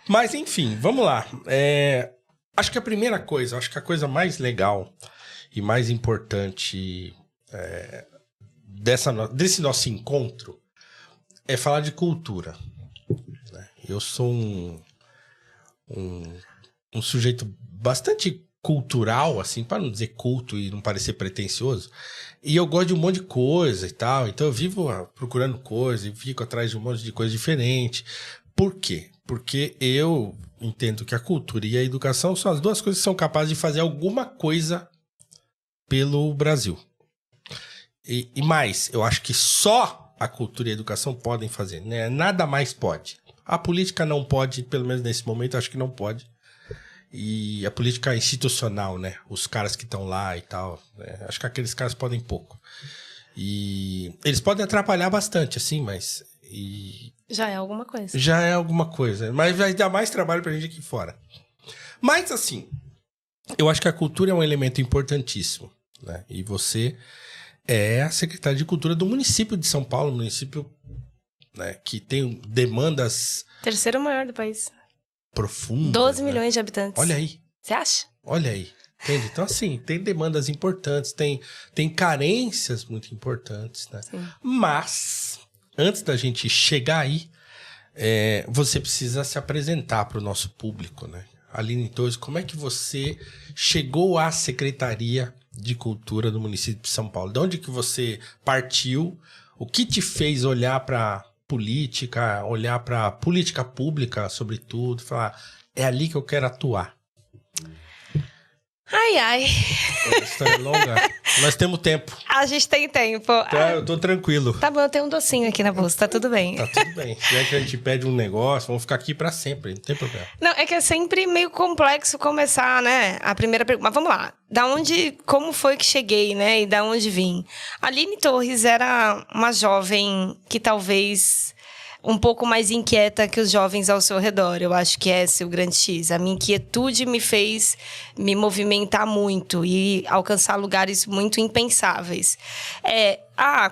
Mas, enfim, vamos lá. Acho que a primeira coisa, acho que a coisa mais legal e mais importante desse nosso encontro é falar de cultura. Né? Eu sou um sujeito bastante cultural, assim, para não dizer culto e não parecer pretensioso, e eu gosto de um monte de coisa e tal, então eu vivo procurando coisa e fico atrás de um monte de coisa diferente. Por quê? Porque eu entendo que a cultura e a educação são as duas coisas que são capazes de fazer alguma coisa pelo Brasil. E mais, eu acho que só a cultura e a educação podem fazer, né? Nada mais pode. A política não pode, pelo menos nesse momento, acho que não pode. E a política institucional, né? Os caras que estão lá e tal, né? Acho que aqueles caras podem pouco. E eles podem atrapalhar bastante, assim, mas... Já é alguma coisa. Já é alguma coisa. Mas vai dar mais trabalho pra gente aqui fora. Mas, assim, eu acho que a cultura é um elemento importantíssimo, né? E você é a secretária de Cultura do município de São Paulo, município, né, que tem demandas... Terceiro maior do país. Profundas. 12 milhões de habitantes. Olha aí. Você acha? Olha aí. Entende? Então, assim, tem demandas importantes, tem carências muito importantes, né? Sim. Mas, antes da gente chegar aí, você precisa se apresentar para o nosso público, né? Aline Torres, como é que você chegou à Secretaria de Cultura do município de São Paulo? De onde que você partiu? O que te fez olhar para política, olhar para política pública, sobretudo, falar, é ali que eu quero atuar? Ai, ai. A história é longa. Nós temos tempo. A gente tem tempo. Tá, eu tô tranquilo. Tá bom, eu tenho um docinho aqui na bolsa, tá tudo bem. Tá tudo bem. Se é que a gente pede um negócio, vamos ficar aqui pra sempre, não tem problema. Não, é que é sempre meio complexo começar, né? A primeira pergunta. Mas vamos lá. Como foi que cheguei, né? E da onde vim? A Aline Torres era uma jovem que talvez um pouco mais inquieta que os jovens ao seu redor. Eu acho que esse é o grande X. A minha inquietude me fez me movimentar muito e alcançar lugares muito impensáveis.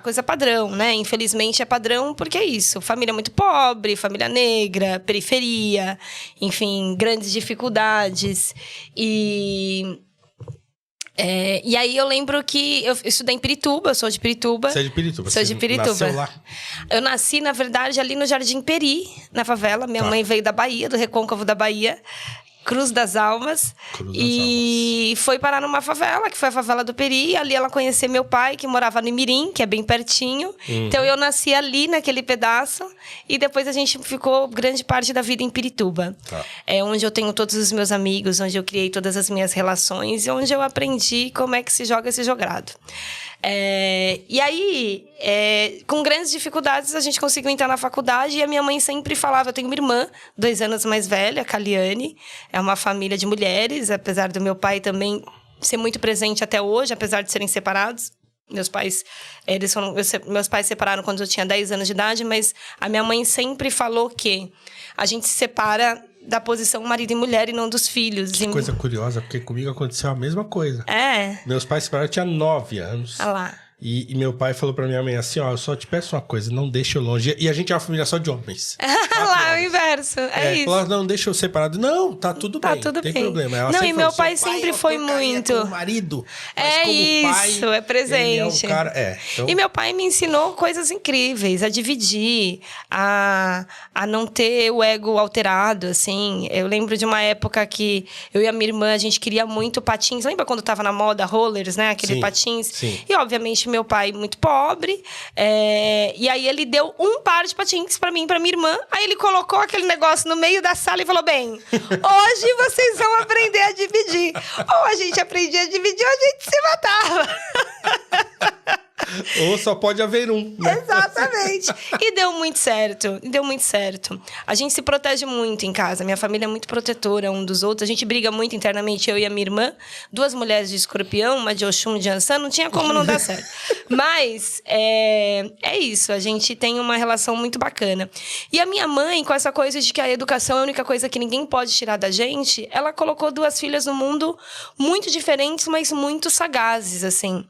Coisa padrão, né? Infelizmente é padrão porque é isso. Família muito pobre, família negra, periferia, enfim, grandes dificuldades. E aí eu lembro que eu estudei em Pirituba, eu sou de Pirituba. Você é de Pirituba? Sou de Pirituba. Nasceu lá? Eu nasci, na verdade, ali no Jardim Peri, na favela. Minha mãe veio da Bahia, do Recôncavo da Bahia. Cruz das Almas. Foi parar numa favela, que foi a favela do Peri. Ali ela conheceu meu pai, que morava no Imirim, que é bem pertinho. Então eu nasci ali, naquele pedaço. E depois a gente ficou grande parte da vida em Pirituba. É onde eu tenho todos os meus amigos, onde eu criei todas as minhas relações e onde eu aprendi como é que se joga esse jogrado. E aí, com grandes dificuldades, a gente conseguiu entrar na faculdade e a minha mãe sempre falava... Eu tenho uma irmã, 2 anos mais velha, a Caliane. É uma família de mulheres, apesar do meu pai também ser muito presente até hoje, apesar de serem separados. Meus pais separaram quando eu tinha 10 anos de idade, mas a minha mãe sempre falou que a gente se separa da posição marido e mulher e não dos filhos. Que coisa curiosa, porque comigo aconteceu a mesma coisa. Meus pais se separaram, eu tinha 9 anos. Ah lá. E meu pai falou pra minha mãe assim, ó, eu só te peço uma coisa, não deixa eu longe. E a gente é uma família só de homens. Lá, o inverso, isso. Falou, não, deixa eu separado. Não, tá tudo bem, tudo tem bem. problema. Ela não, e meu falou, pai sempre foi muito... como marido, mas como isso, pai, é presente. ele é um cara, então... E meu pai me ensinou coisas incríveis, a dividir, a não ter o ego alterado, assim. Eu lembro de uma época que eu e a minha irmã, a gente queria muito patins. Lembra quando tava na moda rollers, né? Aquele patins. Sim. E, obviamente, meu pai muito pobre. E aí, ele deu um par de patins pra mim e pra minha irmã. Aí, ele colocou aquele negócio no meio da sala e falou, bem, hoje vocês vão aprender a dividir. Ou a gente aprendia a dividir ou a gente se matava. Ou só pode haver um, né? Exatamente. E deu muito certo. A gente se protege muito em casa. Minha família é muito protetora um dos outros. A gente briga muito internamente, eu e a minha irmã. 2 mulheres de escorpião, uma de Oxum, de Ansan. Não tinha como não dar certo. Mas é isso. A gente tem uma relação muito bacana. E a minha mãe, com essa coisa de que a educação é a única coisa que ninguém pode tirar da gente, ela colocou 2 filhas no mundo muito diferentes, mas muito sagazes, assim.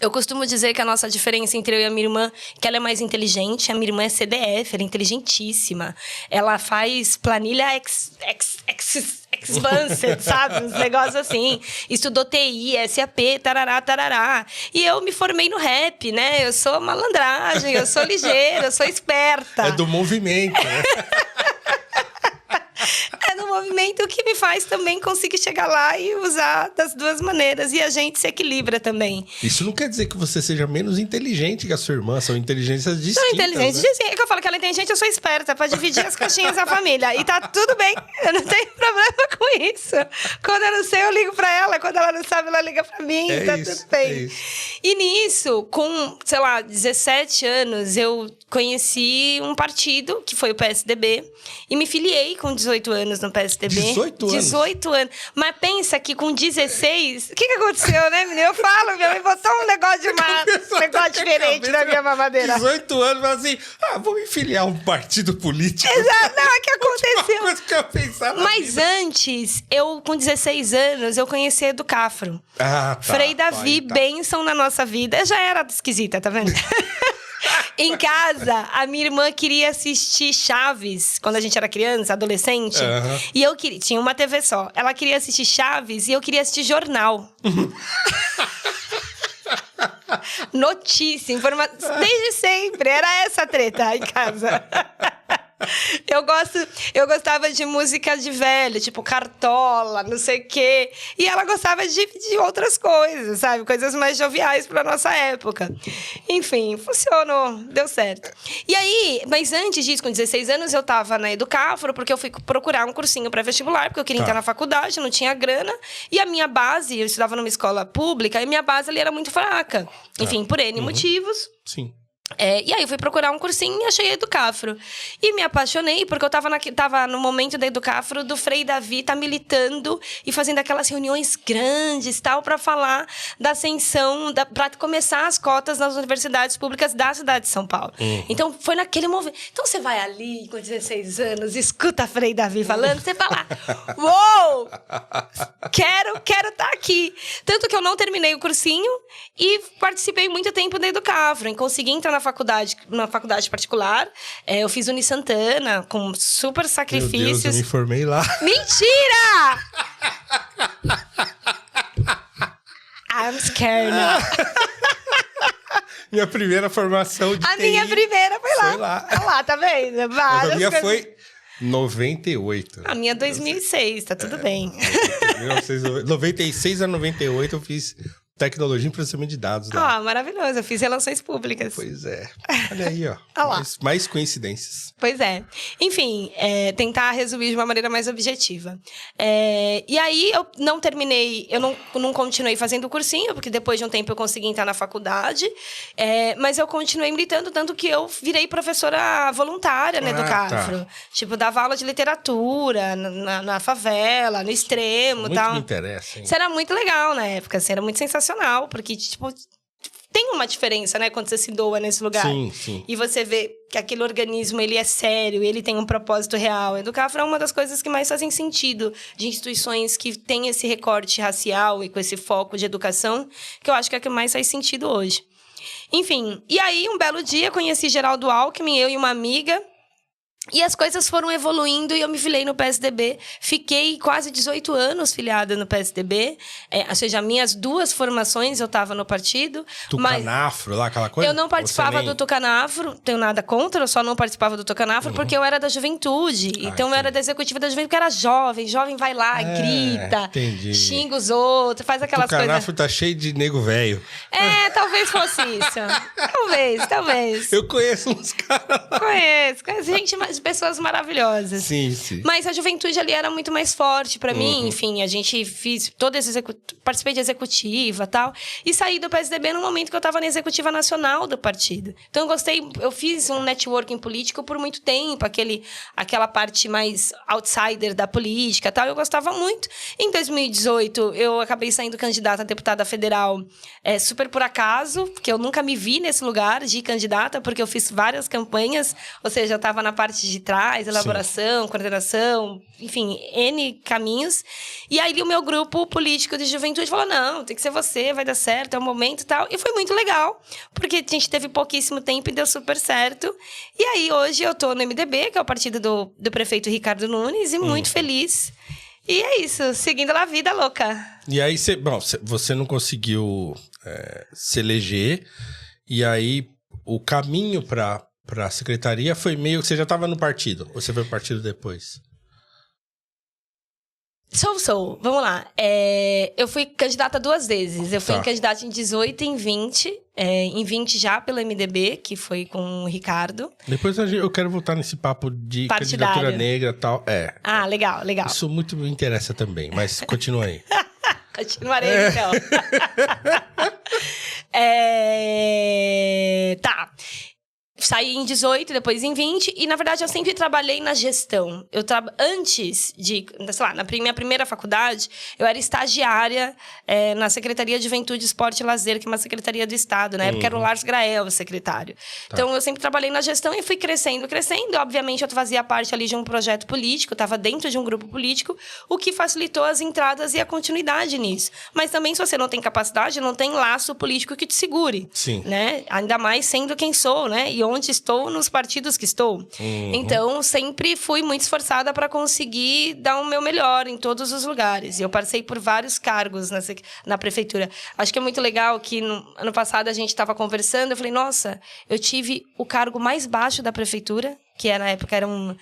Eu costumo dizer que a nossa diferença entre eu e a minha irmã, que ela é mais inteligente, a minha irmã é CDF, ela é inteligentíssima. Ela faz planilha advanced, sabe? Uns negócios assim. Estudou TI, SAP, tarará, tarará. E eu me formei no rap, né? Eu sou malandragem, eu sou ligeira, eu sou esperta. É do movimento, né? É no movimento que me faz também conseguir chegar lá e usar das duas maneiras. E a gente se equilibra também. Isso não quer dizer que você seja menos inteligente que a sua irmã. São inteligências distintas, São inteligentes, né? É que eu falo que ela é inteligente, eu sou esperta pra dividir as caixinhas da família. E tá tudo bem, eu não tenho problema com isso. Quando eu não sei, eu ligo pra ela. Quando ela não sabe, ela liga pra mim. Tá tudo bem. E nisso, com, sei lá, 17 anos, eu conheci um partido, que foi o PSDB. E me filiei com 18 anos no PSDB. 18 anos? 18 anos. Mas pensa que com 16... O que aconteceu, né, menina? Eu falo, minha mãe botou um negócio diferente na minha mamadeira. 18 anos, mas assim, vou me filiar a um partido político. Exato, não, é que aconteceu. Uma coisa que eu pensava. Mas antes, eu com 16 anos, eu conheci a Educafro. Tá. Frei Davi, bênção na nossa vida. Eu já era esquisita, tá vendo? Em casa, a minha irmã queria assistir Chaves, quando a gente era criança, adolescente. E eu queria... Tinha uma TV só. Ela queria assistir Chaves e eu queria assistir jornal. Notícia, informação. Desde sempre. Era essa a treta em casa. Eu gostava de música de velho, tipo Cartola, não sei o quê. E ela gostava de outras coisas, sabe? Coisas mais joviais pra nossa época. Enfim, funcionou, deu certo. E aí, mas antes disso, com 16 anos, eu tava na Educafro, porque eu fui procurar um cursinho pré-vestibular, porque eu queria entrar na faculdade, não tinha grana. E a minha base, eu estudava numa escola pública, e minha base ali era muito fraca. Enfim, por N motivos. Sim. E aí eu fui procurar um cursinho e achei a Educafro. E me apaixonei, porque eu tava no momento da Educafro do Frei Davi tá militando e fazendo aquelas reuniões grandes, tal, para falar da ascensão, para começar as cotas nas universidades públicas da cidade de São Paulo. Então, foi naquele momento. Então, você vai ali com 16 anos, escuta Frei Davi falando, você fala, uou! Quero estar aqui. Tanto que eu não terminei o cursinho e participei muito tempo da Educafro, e consegui entrar numa faculdade particular. Eu fiz Uni Santana, com super sacrifícios. Meu Deus, eu me formei lá. Mentira! I'm scared now. Minha primeira formação de TI. Minha primeira foi lá. Foi lá. Olha lá, tá vendo? Várias a minha coisas. foi 98. A minha 2006, tá tudo bem. 96 a 98 eu fiz tecnologia em processamento de dados. Maravilhoso. Eu fiz relações públicas. Pois é. Olha aí, ó. Olha lá. Mais coincidências. Pois é. Enfim, tentar resumir de uma maneira mais objetiva. E aí, eu não terminei... Eu não continuei fazendo o cursinho, porque depois de um tempo eu consegui entrar na faculdade. Mas eu continuei militando, tanto que eu virei professora voluntária na Educafro. Tá. Tipo, dava aula de literatura na favela, no extremo e tal. Muito me interessa, hein? Isso era muito legal na época, assim, era muito sensacional. Porque, tipo, tem uma diferença, né? Quando você se doa nesse lugar. Sim, sim. E você vê que aquele organismo, ele é sério, ele tem um propósito real. A Educafro é uma das coisas que mais fazem sentido de instituições que têm esse recorte racial e com esse foco de educação, que eu acho que é o que mais faz sentido hoje. Enfim, e aí, um belo dia, conheci Geraldo Alckmin, eu e uma amiga... E as coisas foram evoluindo e eu me filiei no PSDB. Fiquei quase 18 anos filiada no PSDB. Ou seja, minhas duas formações eu estava no partido. Tucanafro, lá, aquela coisa? Eu não participava do Tucanafro, tenho nada contra, eu só não participava do Tucanafro porque eu era da juventude. Então eu era da executiva da juventude, porque era jovem vai lá, grita, xinga os outros, faz aquelas coisas. Tucanafro tá cheio de nego velho. Talvez fosse isso. Talvez. Eu conheço uns caras lá. Conheço gente de pessoas maravilhosas. Sim. Mas a juventude ali era muito mais forte pra mim. Enfim, a gente participei de executiva e tal. E saí do PSDB no momento que eu tava na executiva nacional do partido. Então eu fiz um networking político por muito tempo. Aquela parte mais outsider da política e tal. Eu gostava muito. Em 2018, eu acabei saindo candidata a deputada federal super por acaso. Porque eu nunca me vi nesse lugar de candidata. Porque eu fiz várias campanhas, ou seja, eu estava na parte de trás, elaboração, coordenação, enfim, N caminhos. E aí o meu grupo político de juventude falou, não, tem que ser você, vai dar certo, é o momento e tal. E foi muito legal, porque a gente teve pouquíssimo tempo e deu super certo. E aí hoje eu tô no MDB, que é o partido do prefeito Ricardo Nunes, e muito feliz. E é isso, seguindo a vida louca. E aí, você não conseguiu se eleger, e aí o caminho para a secretaria foi meio que você já estava no partido, ou você foi pro partido depois? Vamos lá. Eu fui candidata 2 vezes. Eu fui candidata em 18 e em 20. Em 20 já pelo MDB, que foi com o Ricardo. Depois eu quero voltar nesse papo de partidário. Candidatura negra e tal. Ah, legal. Isso muito me interessa também, mas continua aí. Continuarei, então. Tá. Saí em 18, depois em 20. E, na verdade, eu sempre trabalhei na gestão. Antes de... Sei lá, na minha primeira faculdade, eu era estagiária na Secretaria de Juventude, Esporte e Lazer, que é uma secretaria do Estado. Na época era o Lars Grael, o secretário. Tá. Então, eu sempre trabalhei na gestão e fui crescendo. Obviamente, eu fazia parte ali de um projeto político, estava dentro de um grupo político, o que facilitou as entradas e a continuidade nisso. Mas também, se você não tem capacidade, não tem laço político que te segure. Sim. Né? Ainda mais sendo quem sou, né? E onde estou, nos partidos que estou. Então, sempre fui muito esforçada para conseguir dar o meu melhor em todos os lugares. E eu passei por vários cargos na prefeitura. Acho que é muito legal que no ano passado a gente estava conversando, eu falei, nossa, eu tive o cargo mais baixo da prefeitura, que na época era um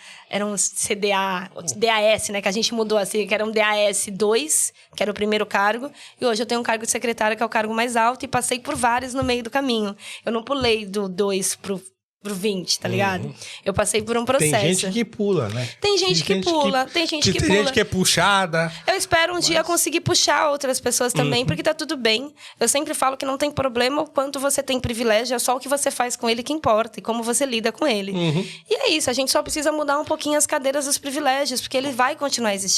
DAS, né? Que a gente mudou assim, que era um DAS 2, que era o primeiro cargo. E hoje eu tenho um cargo de secretária, que é o cargo mais alto, e passei por vários no meio do caminho. Eu não pulei do 2 pro 20, tá ligado? Eu passei por um processo. Tem gente que pula, né? Tem gente que pula. Tem gente que é puxada. Eu espero um dia conseguir puxar outras pessoas também, porque tá tudo bem. Eu sempre falo que não tem problema o quanto você tem privilégio, é só o que você faz com ele que importa, e como você lida com ele. E é isso, a gente só precisa mudar um pouquinho as cadeiras dos privilégios, porque ele vai continuar existindo.